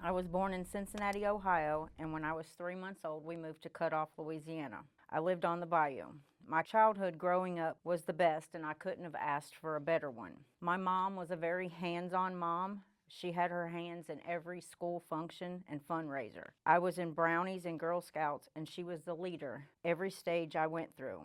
I was born in Cincinnati, Ohio, and when I was 3 months old, we moved to Cut Off, Louisiana. I lived on the bayou. My childhood growing up was the best, and I couldn't have asked for a better one. My mom was a very hands-on mom. She had her hands in every school function and fundraiser. I was in Brownies and Girl Scouts, and she was the leader every stage I went through.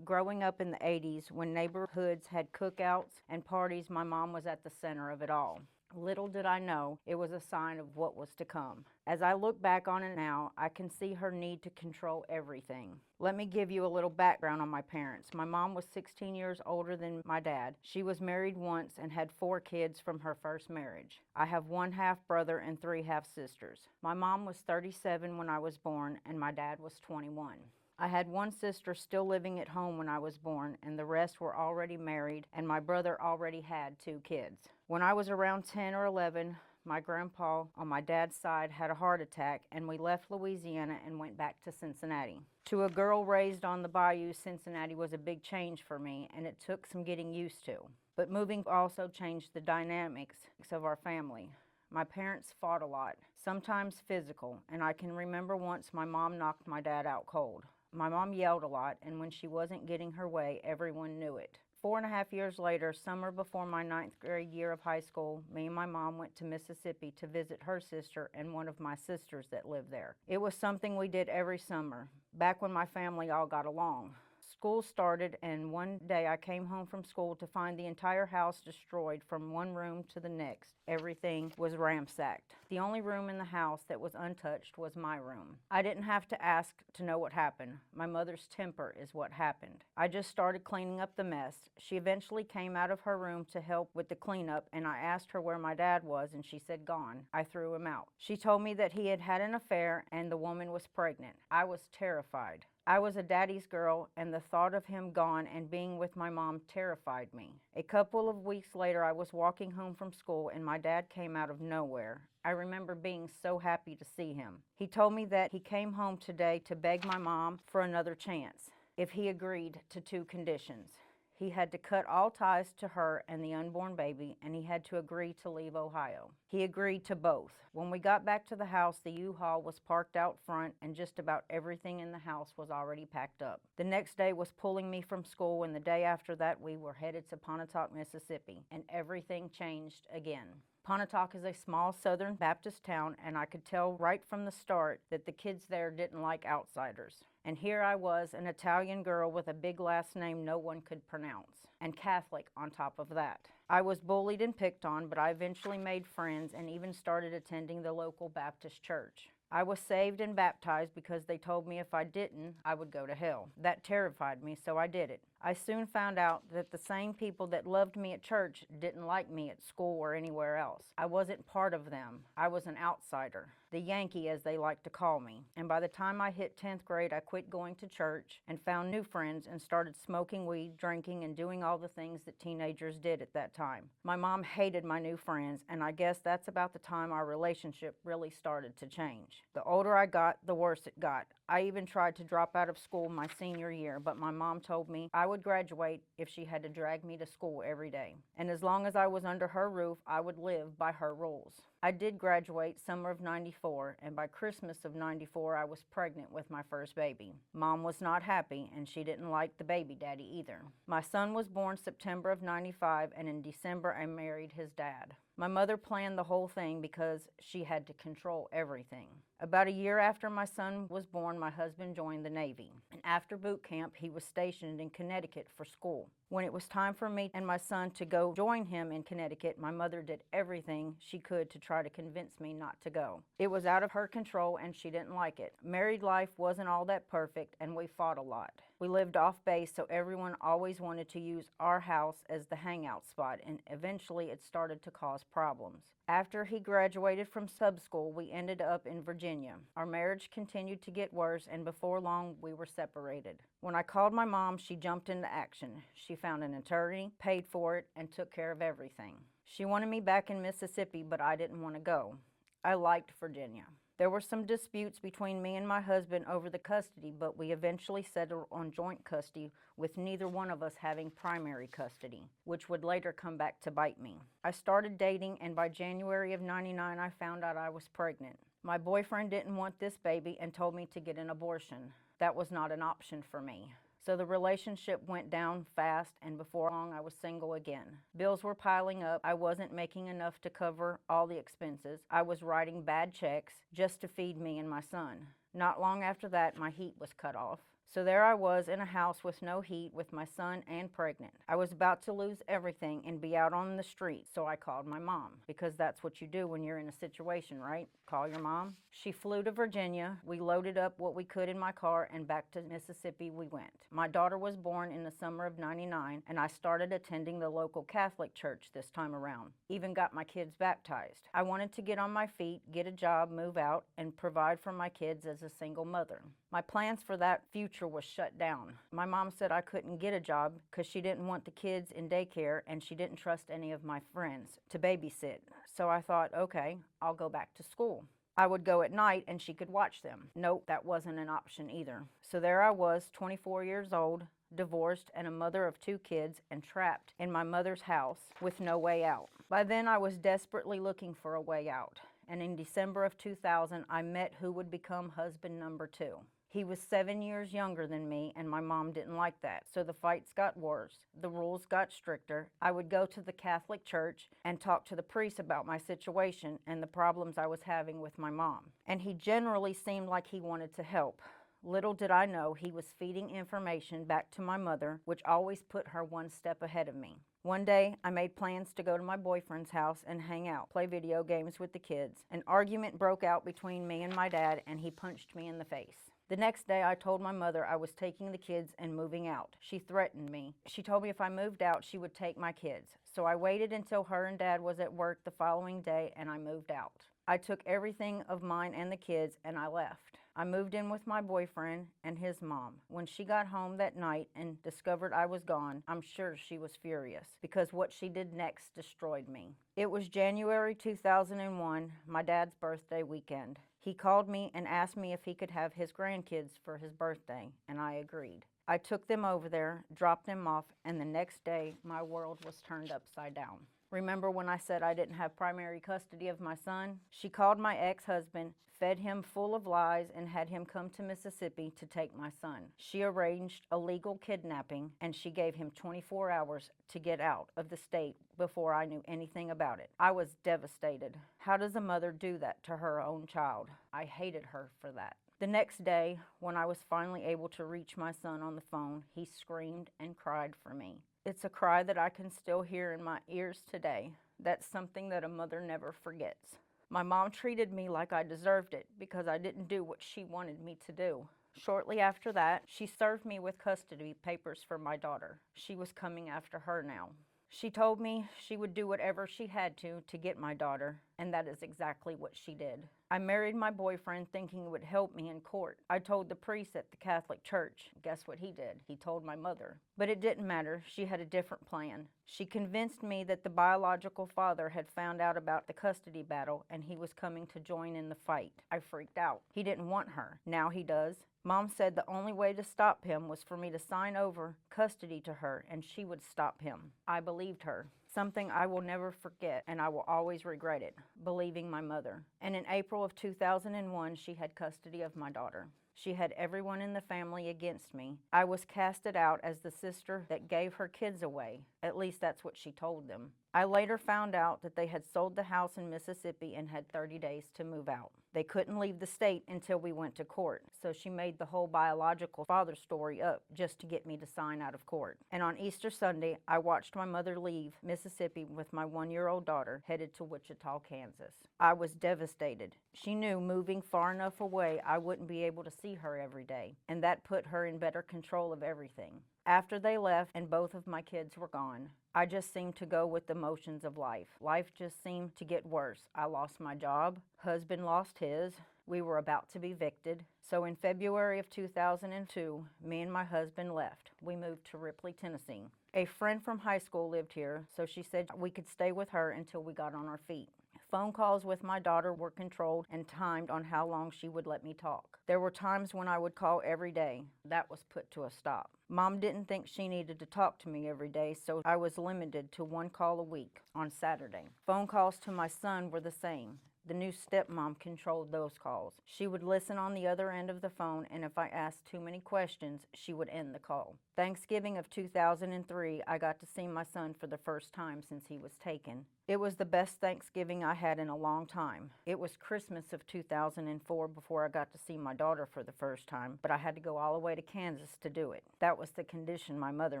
Growing up in the 80s, when neighborhoods had cookouts and parties, my mom was at the center of it all. Little did I know it was a sign of what was to come. As I look back on it now, I can see her need to control everything. Let me give you a little background on my parents. My mom was 16 years older than my dad. She was married once and had 4 kids from her first marriage. I have 1 half brother and 3 half sisters. My mom was 37 when I was born, and my dad was 21. I had 1 sister still living at home when I was born, and the rest were already married, and my brother already had 2 kids. When I was around 10 or 11, my grandpa on my dad's side had a heart attack, and we left Louisiana and went back to Cincinnati. To a girl raised on the bayou, Cincinnati was a big change for me, and it took some getting used to. But moving also changed the dynamics of our family. My parents fought a lot, sometimes physical, and I can remember once my mom knocked my dad out cold. My mom yelled a lot, and when she wasn't getting her way, everyone knew it. 4.5 years later, summer before my 9th grade year of high school, me and my mom went to Mississippi to visit her sister and one of my sisters that lived there. It was something we did every summer, back when my family all got along. School started, and one day I came home from school to find the entire house destroyed from one room to the next. Everything was ransacked. The only room in the house that was untouched was my room. I didn't have to ask to know what happened. My mother's temper is what happened. I just started cleaning up the mess. She eventually came out of her room to help with the cleanup, and I asked her where my dad was, and she said gone. I threw him out. She told me that he had had an affair and the woman was pregnant. I was terrified. I was a daddy's girl, and the thought of him gone and being with my mom terrified me. A couple of weeks later, I was walking home from school, and my dad came out of nowhere. I remember being so happy to see him. He told me that he came home today to beg my mom for another chance, if he agreed to 2 conditions. He had to cut all ties to her and the unborn baby, and he had to agree to leave Ohio. He agreed to both. When we got back to the house, the U-Haul was parked out front, and just about everything in the house was already packed up. The next day was pulling me from school, and the day after that we were headed to Pontotoc, Mississippi, and everything changed again. Pontotoc is a small Southern Baptist town, and I could tell right from the start that the kids there didn't like outsiders. And here I was, an Italian girl with a big last name no one could pronounce, and Catholic on top of that. I was bullied and picked on, but I eventually made friends and even started attending the local Baptist church. I was saved and baptized because they told me if I didn't, I would go to hell. That terrified me, so I did it. I soon found out that the same people that loved me at church didn't like me at school or anywhere else. I wasn't part of them. I was an outsider, the Yankee as they like to call me. And by the time I hit 10th grade, I quit going to church and found new friends and started smoking weed, drinking, and doing all the things that teenagers did at that time. My mom hated my new friends, and I guess that's about the time our relationship really started to change. The older I got, the worse it got. I even tried to drop out of school my senior year, but my mom told me I would graduate if she had to drag me to school every day. And as long as I was under her roof, I would live by her rules. I did graduate summer of '94, and by Christmas of '94, I was pregnant with my first baby. Mom was not happy, and she didn't like the baby daddy either. My son was born September of '95, and in December, I married his dad. My mother planned the whole thing because she had to control everything. About a year after my son was born, my husband joined the Navy. And after boot camp, he was stationed in Connecticut for school. When it was time for me and my son to go join him in Connecticut, my mother did everything she could to try to convince me not to go. It was out of her control, and she didn't like it. Married life wasn't all that perfect, and we fought a lot. We lived off base, so everyone always wanted to use our house as the hangout spot, and eventually it started to cause problems. After he graduated from sub school, we ended up in Virginia. Our marriage continued to get worse, and before long, we were separated. When I called my mom, she jumped into action. She found an attorney, paid for it, and took care of everything. She wanted me back in Mississippi, but I didn't want to go. I liked Virginia. There were some disputes between me and my husband over the custody, but we eventually settled on joint custody with neither one of us having primary custody, which would later come back to bite me. I started dating, and by January of '99, I found out I was pregnant. My boyfriend didn't want this baby and told me to get an abortion. That was not an option for me. So the relationship went down fast, and before long I was single again. Bills were piling up. I wasn't making enough to cover all the expenses. I was writing bad checks just to feed me and my son. Not long after that, my heat was cut off. So there I was in a house with no heat with my son and pregnant. I was about to lose everything and be out on the street, so I called my mom, because that's what you do when you're in a situation, right? Call your mom. She flew to Virginia. We loaded up what we could in my car, and back to Mississippi we went. My daughter was born in the summer of '99, and I started attending the local Catholic church this time around. Even got my kids baptized. I wanted to get on my feet, get a job, move out, and provide for my kids as a single mother. My plans for that future was shut down. My mom said I couldn't get a job because she didn't want the kids in daycare, and she didn't trust any of my friends to babysit. So I thought, okay, I'll go back to school. I would go at night and she could watch them. Nope, that wasn't an option either. So there I was, 24 years old, divorced, and a mother of 2 kids, and trapped in my mother's house with no way out. By then I was desperately looking for a way out. And in December of 2000, I met who would become husband number 2. He was 7 years younger than me, and my mom didn't like that, so the fights got worse. The rules got stricter. I would go to the Catholic church and talk to the priest about my situation and the problems I was having with my mom. And he generally seemed like he wanted to help. Little did I know he was feeding information back to my mother, which always put her one step ahead of me. One day, I made plans to go to my boyfriend's house and hang out, play video games with the kids. An argument broke out between me and my dad, and he punched me in the face. The next day, I told my mother I was taking the kids and moving out. She threatened me. She told me if I moved out, she would take my kids. So I waited until her and Dad was at work the following day, and I moved out. I took everything of mine and the kids, and I left. I moved in with my boyfriend and his mom. When she got home that night and discovered I was gone, I'm sure she was furious, because what she did next destroyed me. It was January 2001, my dad's birthday weekend. He called me and asked me if he could have his grandkids for his birthday, and I agreed. I took them over there, dropped them off, and the next day, my world was turned upside down. Remember when I said I didn't have primary custody of my son? She called my ex-husband, fed him full of lies, and had him come to Mississippi to take my son. She arranged a legal kidnapping, and she gave him 24 hours to get out of the state before I knew anything about it. I was devastated. How does a mother do that to her own child? I hated her for that. The next day, when I was finally able to reach my son on the phone, he screamed and cried for me. It's a cry that I can still hear in my ears today. That's something that a mother never forgets. My mom treated me like I deserved it because I didn't do what she wanted me to do. Shortly after that, she served me with custody papers for my daughter. She was coming after her now. She told me she would do whatever she had to get my daughter, and that is exactly what she did. I married my boyfriend thinking it would help me in court. I told the priest at the Catholic church. Guess what he did? He told my mother. But it didn't matter. She had a different plan. She convinced me that the biological father had found out about the custody battle and he was coming to join in the fight. I freaked out. He didn't want her. Now he does. Mom said the only way to stop him was for me to sign over custody to her and she would stop him. I believed her. Something I will never forget, and I will always regret it, believing my mother. And in April of 2001, she had custody of my daughter. She had everyone in the family against me. I was casted out as the sister that gave her kids away. At least that's what she told them. I later found out that they had sold the house in Mississippi and had 30 days to move out. They couldn't leave the state until we went to court, so she made the whole biological father story up just to get me to sign out of court. And on Easter Sunday, I watched my mother leave Mississippi with my 1-year-old daughter headed to Wichita, Kansas. I was devastated. She knew moving far enough away, I wouldn't be able to see her every day, and that put her in better control of everything. After they left and both of my kids were gone, I just seemed to go with the motions of life. Life just seemed to get worse. I lost my job. Husband lost his. We were about to be evicted. So in February of 2002, me and my husband left. We moved to Ripley, Tennessee. A friend from high school lived here, so she said we could stay with her until we got on our feet. Phone calls with my daughter were controlled and timed on how long she would let me talk. There were times when I would call every day. That was put to a stop. Mom didn't think she needed to talk to me every day, so I was limited to one call a week on Saturday. Phone calls to my son were the same. The new stepmom controlled those calls. She would listen on the other end of the phone, and if I asked too many questions, she would end the call. Thanksgiving of 2003, I got to see my son for the first time since he was taken. It was the best Thanksgiving I had in a long time. It was Christmas of 2004 before I got to see my daughter for the first time, but I had to go all the way to Kansas to do it. That was the condition my mother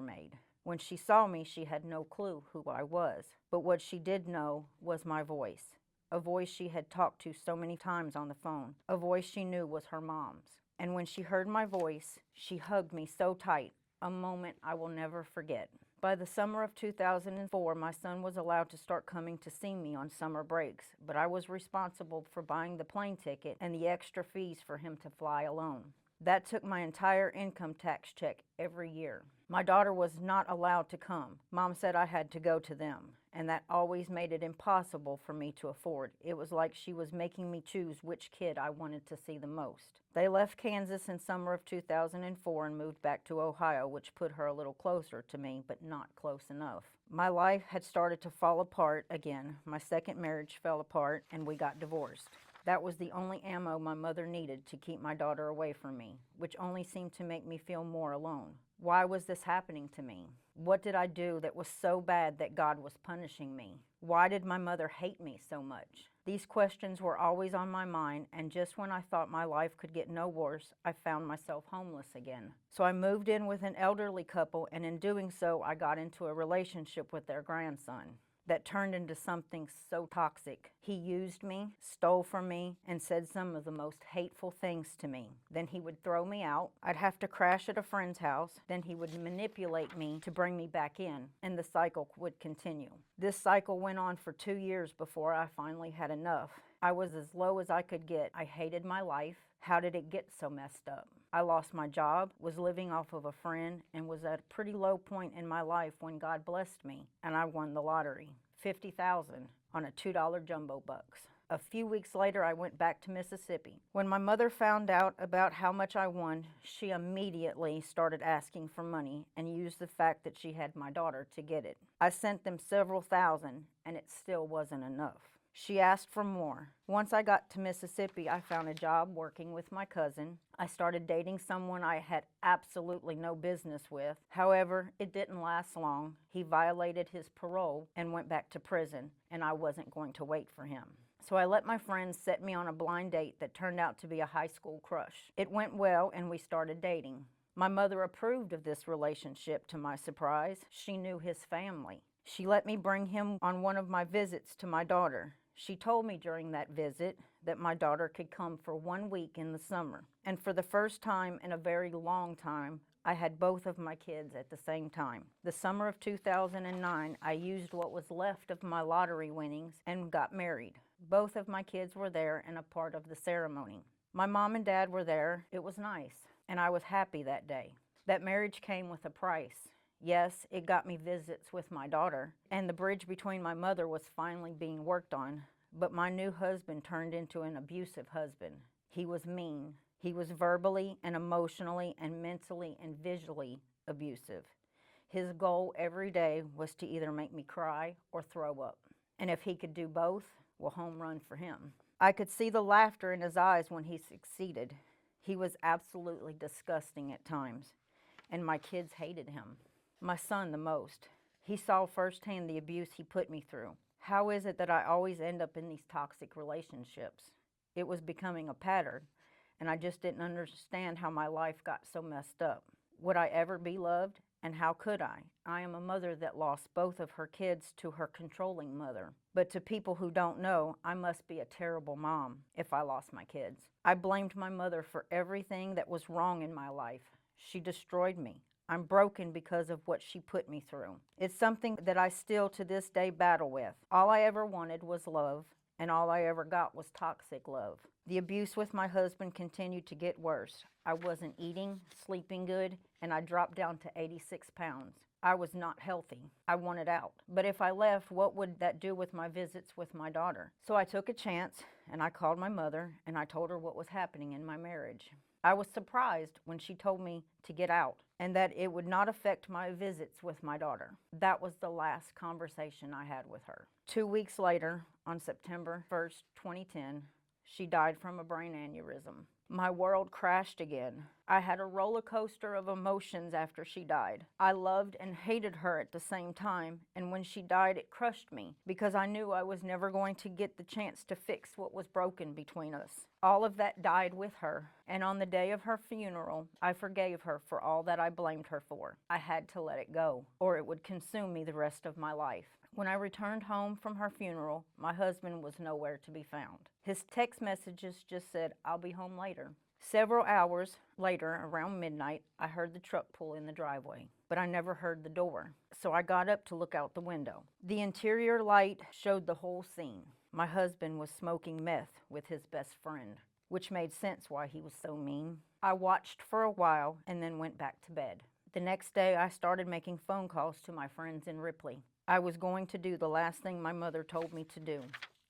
made. When she saw me, she had no clue who I was, but what she did know was my voice. A voice she had talked to so many times on the phone. A voice she knew was her mom's. And when she heard my voice, she hugged me so tight, a moment I will never forget. By the summer of 2004, my son was allowed to start coming to see me on summer breaks, but I was responsible for buying the plane ticket and the extra fees for him to fly alone. That took my entire income tax check every year. My daughter was not allowed to come. Mom said I had to go to them, and that always made it impossible for me to afford. It was like she was making me choose which kid I wanted to see the most. They left Kansas in summer of 2004 and moved back to Ohio, which put her a little closer to me, but not close enough. My life had started to fall apart again. My second marriage fell apart, and we got divorced. That was the only ammo my mother needed to keep my daughter away from me, which only seemed to make me feel more alone. Why was this happening to me? What did I do that was so bad that God was punishing me? Why did my mother hate me so much? These questions were always on my mind, and just when I thought my life could get no worse, I found myself homeless again. So I moved in with an elderly couple, and in doing so, I got into a relationship with their grandson that turned into something so toxic. He used me, stole from me, and said some of the most hateful things to me. Then he would throw me out. I'd have to crash at a friend's house. Then he would manipulate me to bring me back in, and the cycle would continue. This cycle went on for 2 years before I finally had enough. I was as low as I could get. I hated my life. How did it get so messed up? I lost my job, was living off of a friend, and was at a pretty low point in my life when God blessed me, and I won the lottery. $50,000 on a $2 jumbo bucks. A few weeks later, I went back to Mississippi. When my mother found out about how much I won, she immediately started asking for money and used the fact that she had my daughter to get it. I sent them several thousand, and it still wasn't enough. She asked for more. Once I got to Mississippi, I found a job working with my cousin. I started dating someone I had absolutely no business with. However, it didn't last long. He violated his parole and went back to prison, and I wasn't going to wait for him. So I let my friends set me on a blind date that turned out to be a high school crush. It went well, and we started dating. My mother approved of this relationship, to my surprise. She knew his family. She let me bring him on one of my visits to my daughter. She told me during that visit that my daughter could come for 1 week in the summer. And for the first time in a very long time, I had both of my kids at the same time. The summer of 2009, I used what was left of my lottery winnings and got married. Both of my kids were there and a part of the ceremony. My mom and dad were there. It was nice, and I was happy that day. That marriage came with a price. Yes, it got me visits with my daughter, and the bridge between my mother was finally being worked on, but my new husband turned into an abusive husband. He was mean. He was verbally and emotionally and mentally and visually abusive. His goal every day was to either make me cry or throw up. And if he could do both, well, home run for him. I could see the laughter in his eyes when he succeeded. He was absolutely disgusting at times, and my kids hated him. My son the most. He saw firsthand the abuse he put me through. How is it that I always end up in these toxic relationships? It was becoming a pattern, and I just didn't understand how my life got so messed up. Would I ever be loved? And how could I? I am a mother that lost both of her kids to her controlling mother. But to people who don't know, I must be a terrible mom if I lost my kids. I blamed my mother for everything that was wrong in my life. She destroyed me. I'm broken because of what she put me through. It's something that I still to this day battle with. All I ever wanted was love, and all I ever got was toxic love. The abuse with my husband continued to get worse. I wasn't eating, sleeping good, and I dropped down to 86 pounds. I was not healthy. I wanted out. But if I left, what would that do with my visits with my daughter? So I took a chance and I called my mother and I told her what was happening in my marriage. I was surprised when she told me to get out and that it would not affect my visits with my daughter. That was the last conversation I had with her. 2 weeks later, on September 1st, 2010, she died from a brain aneurysm. My world crashed again. I had a roller coaster of emotions after she died. I loved and hated her at the same time, and when she died, it crushed me because I knew I was never going to get the chance to fix what was broken between us. All of that died with her, and on the day of her funeral, I forgave her for all that I blamed her for. I had to let it go, or it would consume me the rest of my life. When I returned home from her funeral, my husband was nowhere to be found. His text messages just said, "I'll be home later." Several hours later, around midnight, I heard the truck pull in the driveway, but I never heard the door. So I got up to look out the window. The interior light showed the whole scene. My husband was smoking meth with his best friend, which made sense why he was so mean. I watched for a while and then went back to bed. The next day, I started making phone calls to my friends in Ripley. I was going to do the last thing my mother told me to do,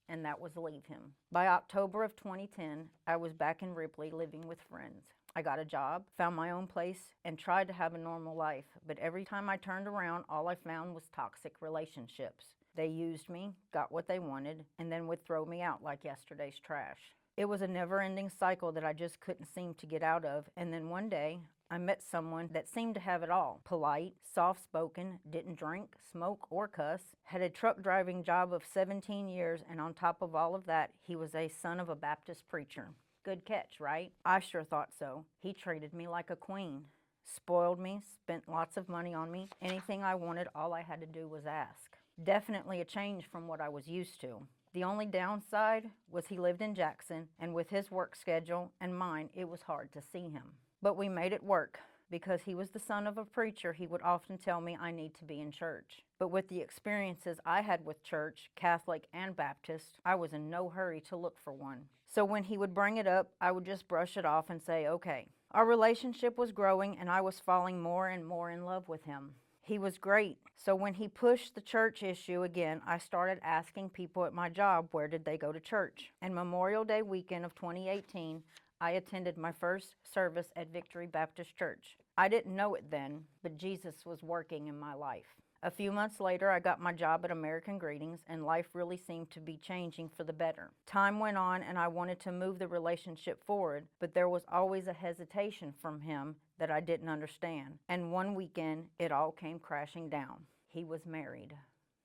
and that was leave him. By October of 2010, I was back in Ripley living with friends. I got a job, found my own place, and tried to have a normal life, but every time I turned around, all I found was toxic relationships. They used me, got what they wanted, and then would throw me out like yesterday's trash. It was a never-ending cycle that I just couldn't seem to get out of, and then one day, I met someone that seemed to have it all. Polite, soft-spoken, didn't drink, smoke, or cuss, had a truck driving job of 17 years, and on top of all of that, he was a son of a Baptist preacher. Good catch, right? I sure thought so. He treated me like a queen. Spoiled me, spent lots of money on me. Anything I wanted, all I had to do was ask. Definitely a change from what I was used to. The only downside was he lived in Jackson, and with his work schedule and mine, it was hard to see him. But we made it work. Because he was the son of a preacher, he would often tell me I need to be in church. But with the experiences I had with church, Catholic and Baptist, I was in no hurry to look for one. So when he would bring it up, I would just brush it off and say, okay. Our relationship was growing, and I was falling more and more in love with him. He was great. So when he pushed the church issue again, I started asking people at my job where did they go to church. And Memorial Day weekend of 2018, I attended my first service at Victory Baptist Church. I didn't know it then, but Jesus was working in my life. A few months later, I got my job at American Greetings, and life really seemed to be changing for the better. Time went on, and I wanted to move the relationship forward, but there was always a hesitation from him that I didn't understand. And one weekend, it all came crashing down. He was married.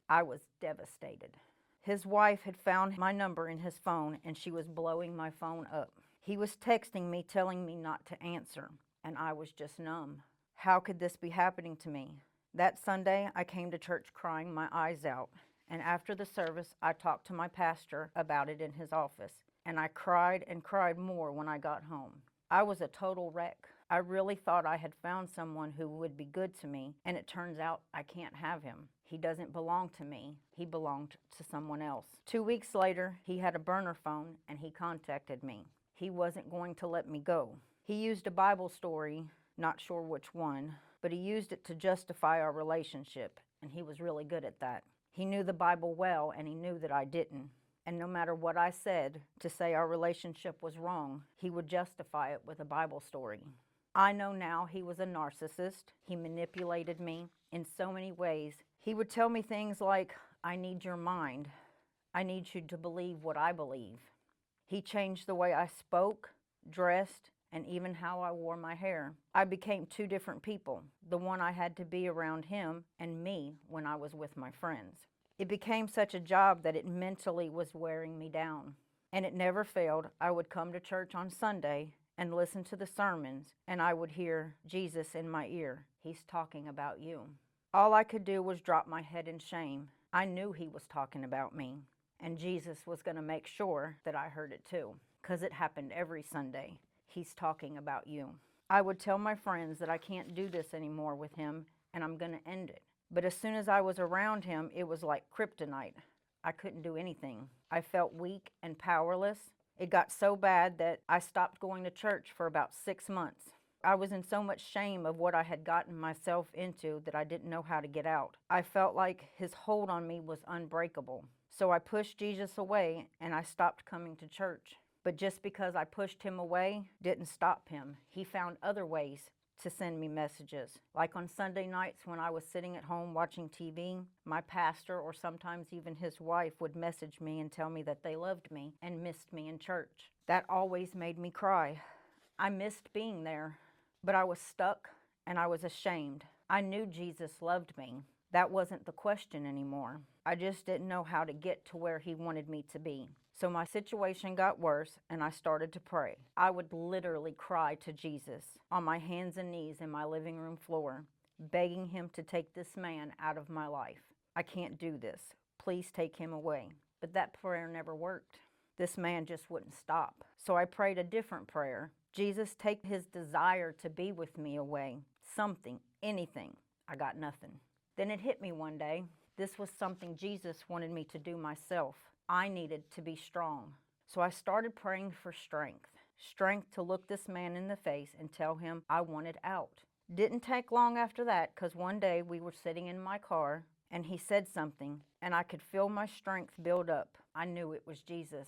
I was devastated. His wife had found my number in his phone, and she was blowing my phone up. He was texting me, telling me not to answer, and I was just numb. How could this be happening to me? That Sunday, I came to church crying my eyes out, and after the service, I talked to my pastor about it in his office, and I cried and cried more when I got home. I was a total wreck. I really thought I had found someone who would be good to me, and it turns out I can't have him. He doesn't belong to me. He belonged to someone else. 2 weeks later, he had a burner phone, and he contacted me. He wasn't going to let me go. He used a Bible story, not sure which one, but he used it to justify our relationship, and he was really good at that. He knew the Bible well, and he knew that I didn't. And no matter what I said to say our relationship was wrong, he would justify it with a Bible story. I know now he was a narcissist. He manipulated me in so many ways. He would tell me things like, I need your mind. I need you to believe what I believe. He changed the way I spoke, dressed, and even how I wore my hair. I became two different people, the one I had to be around him and me when I was with my friends. It became such a job that it mentally was wearing me down. And it never failed. I would come to church on Sunday and listen to the sermons, and I would hear Jesus in my ear. He's talking about you. All I could do was drop my head in shame. I knew he was talking about me. And Jesus was going to make sure that I heard it too, because it happened every Sunday. He's talking about you. I would tell my friends that I can't do this anymore with him, and I'm going to end it. But as soon as I was around him, it was like kryptonite. I couldn't do anything. I felt weak and powerless. It got so bad that I stopped going to church for about 6 months. I was in so much shame of what I had gotten myself into that I didn't know how to get out. I felt like his hold on me was unbreakable. So I pushed Jesus away and I stopped coming to church. But just because I pushed him away didn't stop him. He found other ways to send me messages. Like on Sunday nights when I was sitting at home watching TV, my pastor or sometimes even his wife would message me and tell me that they loved me and missed me in church. That always made me cry. I missed being there, but I was stuck and I was ashamed. I knew Jesus loved me. That wasn't the question anymore. I just didn't know how to get to where he wanted me to be. So my situation got worse and I started to pray. I would literally cry to Jesus on my hands and knees in my living room floor, begging him to take this man out of my life. I can't do this. Please take him away. But that prayer never worked. This man just wouldn't stop. So I prayed a different prayer. Jesus, take his desire to be with me away. Something, anything. I got nothing. Then it hit me one day. This was something Jesus wanted me to do myself. I needed to be strong. So I started praying for strength. Strength to look this man in the face and tell him I wanted out. Didn't take long after that, because one day we were sitting in my car and he said something and I could feel my strength build up. I knew it was Jesus.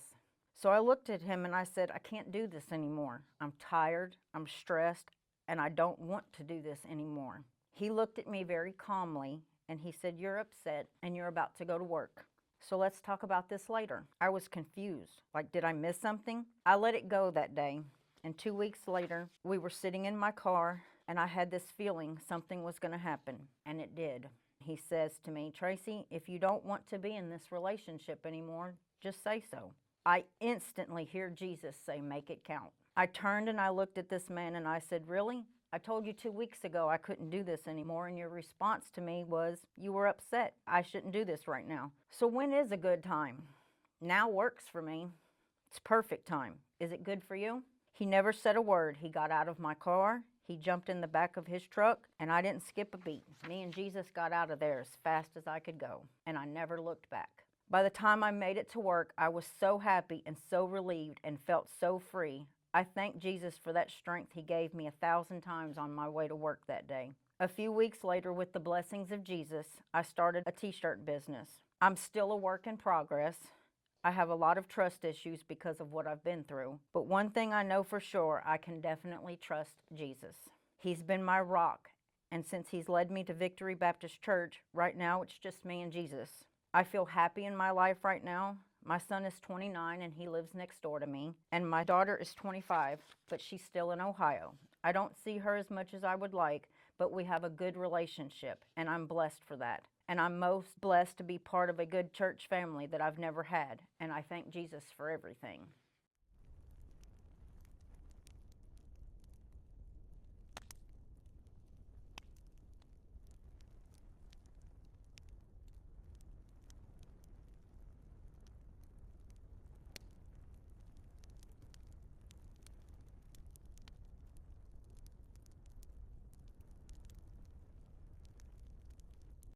So I looked at him and I said, I can't do this anymore. I'm tired, I'm stressed, and I don't want to do this anymore. He looked at me very calmly and he said, you're upset and you're about to go to work. So let's talk about this later. I was confused. Like, did I miss something? I let it go that day. And 2 weeks later, we were sitting in my car and I had this feeling something was going to happen. And it did. He says to me, Tracy, if you don't want to be in this relationship anymore, just say so. I instantly hear Jesus say, make it count. I turned and I looked at this man and I said, really? I told you 2 weeks ago I couldn't do this anymore, and your response to me was, you were upset. I shouldn't do this right now. So when is a good time? Now works for me. It's perfect time. Is it good for you? He never said a word. He got out of my car. He jumped in the back of his truck, and I didn't skip a beat. Me and Jesus got out of there as fast as I could go, and I never looked back. By the time I made it to work, I was so happy and so relieved and felt so free. I thank Jesus for that strength he gave me 1,000 times on my way to work that day. A few weeks later, with the blessings of Jesus, I started a t-shirt business. I'm still a work in progress. I have a lot of trust issues because of what I've been through. But one thing I know for sure, I can definitely trust Jesus. He's been my rock, and since he's led me to Victory Baptist Church, right now it's just me and Jesus. I feel happy in my life right now. My son is 29 and he lives next door to me, and my daughter is 25, but she's still in Ohio. I don't see her as much as I would like, but we have a good relationship, and I'm blessed for that. And I'm most blessed to be part of a good church family that I've never had, and I thank Jesus for everything.